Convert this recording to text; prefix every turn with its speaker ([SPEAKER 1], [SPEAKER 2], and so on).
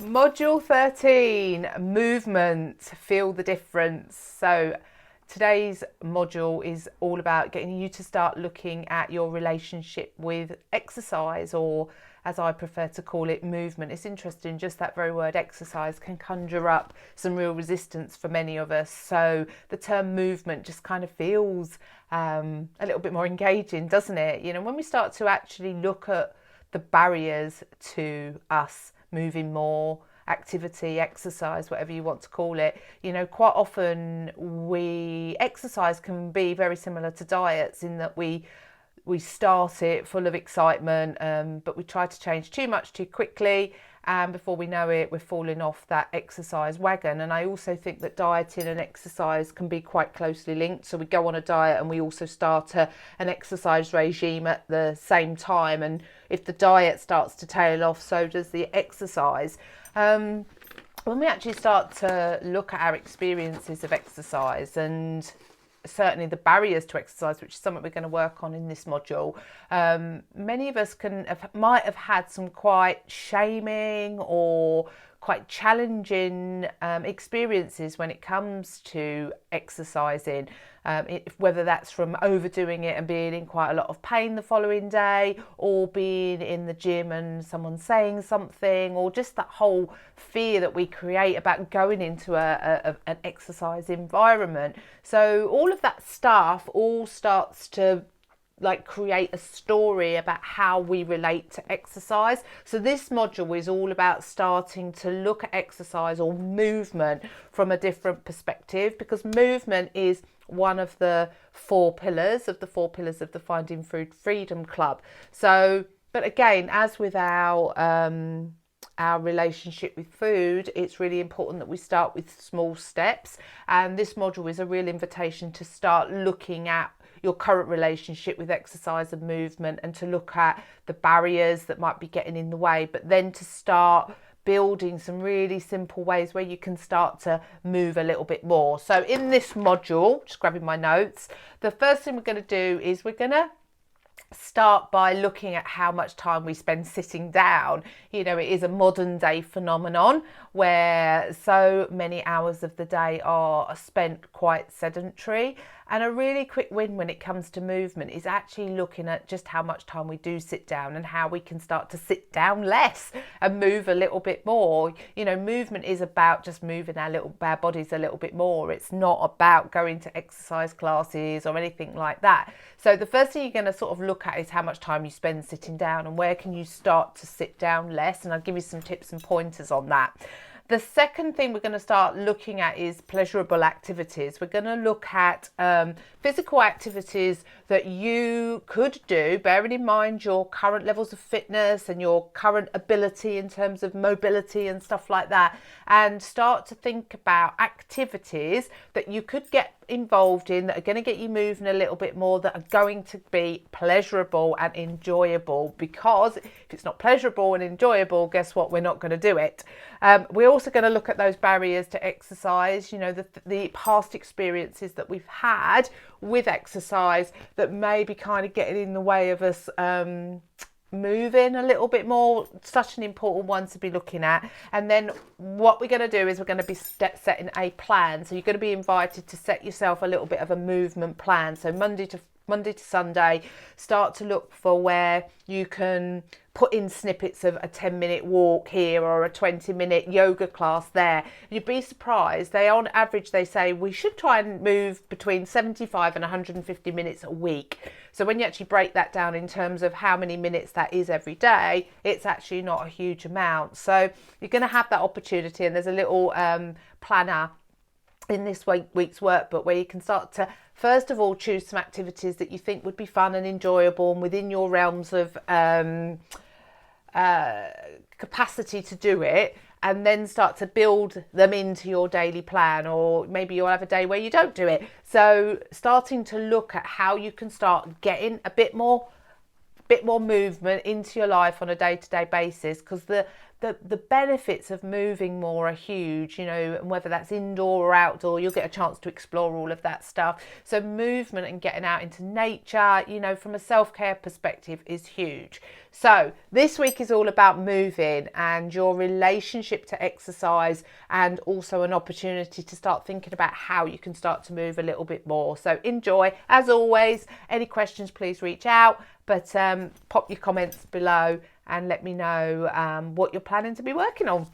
[SPEAKER 1] Module 13, movement, feel the difference. So today's module is all about getting you to start looking at your relationship with exercise, or as I prefer to call it, movement. It's interesting, just that very word exercise can conjure up some real resistance for many of us. So the term movement just kind of feels a little bit more engaging, doesn't it? You know, when we start to actually look at the barriers to us moving more, activity, exercise, whatever you want to call it, you know, quite often we exercise can be very similar to diets in that we start it full of excitement, but we try to change too much too quickly, and before we know it, we're falling off that exercise wagon. And I also think that dieting and exercise can be quite closely linked. So we go on a diet and we also start an exercise regime at the same time. And if the diet starts to tail off, so does the exercise. When we actually start to look at our experiences of exercise, and certainly the barriers to exercise, which is something we're going to work on in this module, many of us might have had some quite shaming or quite challenging experiences when it comes to exercising, whether that's from overdoing it and being in quite a lot of pain the following day, or being in the gym and someone saying something, or just that whole fear that we create about going into an exercise environment. So all of that stuff all starts to create a story about how we relate to exercise. So this module is all about starting to look at exercise or movement from a different perspective, because movement is one of the four pillars of the Finding Food Freedom Club. So, but again, as with our relationship with food, it's really important that we start with small steps. And this module is a real invitation to start looking at your current relationship with exercise and movement, and to look at the barriers that might be getting in the way, but then to start building some really simple ways where you can start to move a little bit more. So in this module, just grabbing my notes, the first thing we're going to do is we're going to start by looking at how much time we spend sitting down. You know, it is a modern day phenomenon where so many hours of the day are spent quite sedentary. And a really quick win when it comes to movement is actually looking at just how much time we do sit down, and how we can start to sit down less and move a little bit more. You know, movement is about just moving our bodies a little bit more. It's not about going to exercise classes or anything like that. So the first thing you're going to sort of look at is how much time you spend sitting down, and where can you start to sit down less. And I'll give you some tips and pointers on that. The second thing we're going to start looking at is pleasurable activities. We're going to look at physical activities that you could do, bearing in mind your current levels of fitness and your current ability in terms of mobility and stuff like that, and start to think about activities that you could get involved in that are going to get you moving a little bit more, that are going to be pleasurable and enjoyable. Because if it's not pleasurable and enjoyable, guess what? We're not going to do it. We're also going to look at those barriers to exercise, you know, the past experiences that we've had with exercise that may be kind of getting in the way of us moving a little bit more. Such an important one to be looking at. And then what we're going to do is we're going to be setting a plan. So you're going to be invited to set yourself a little bit of a movement plan. So Monday to Sunday, start to look for where you can put in snippets of a 10-minute walk here or a 20-minute yoga class there. You'd be surprised. On average, they say we should try and move between 75 and 150 minutes a week. So when you actually break that down in terms of how many minutes that is every day, it's actually not a huge amount. So you're going to have that opportunity, and there's a little planner in this week's workbook where you can start to first of all choose some activities that you think would be fun and enjoyable and within your realms of capacity to do it, and then start to build them into your daily plan. Or maybe you'll have a day where you don't do it. So starting to look at how you can start getting a bit more bit more movement into your life on a day-to-day basis, because the benefits of moving more are huge, you know, and whether that's indoor or outdoor, you'll get a chance to explore all of that stuff. So movement and getting out into nature, you know, from a self-care perspective is huge. So this week is all about moving and your relationship to exercise, and also an opportunity to start thinking about how you can start to move a little bit more. So enjoy. As always, any questions, please reach out, but pop your comments below and let me know what you're planning to be working on.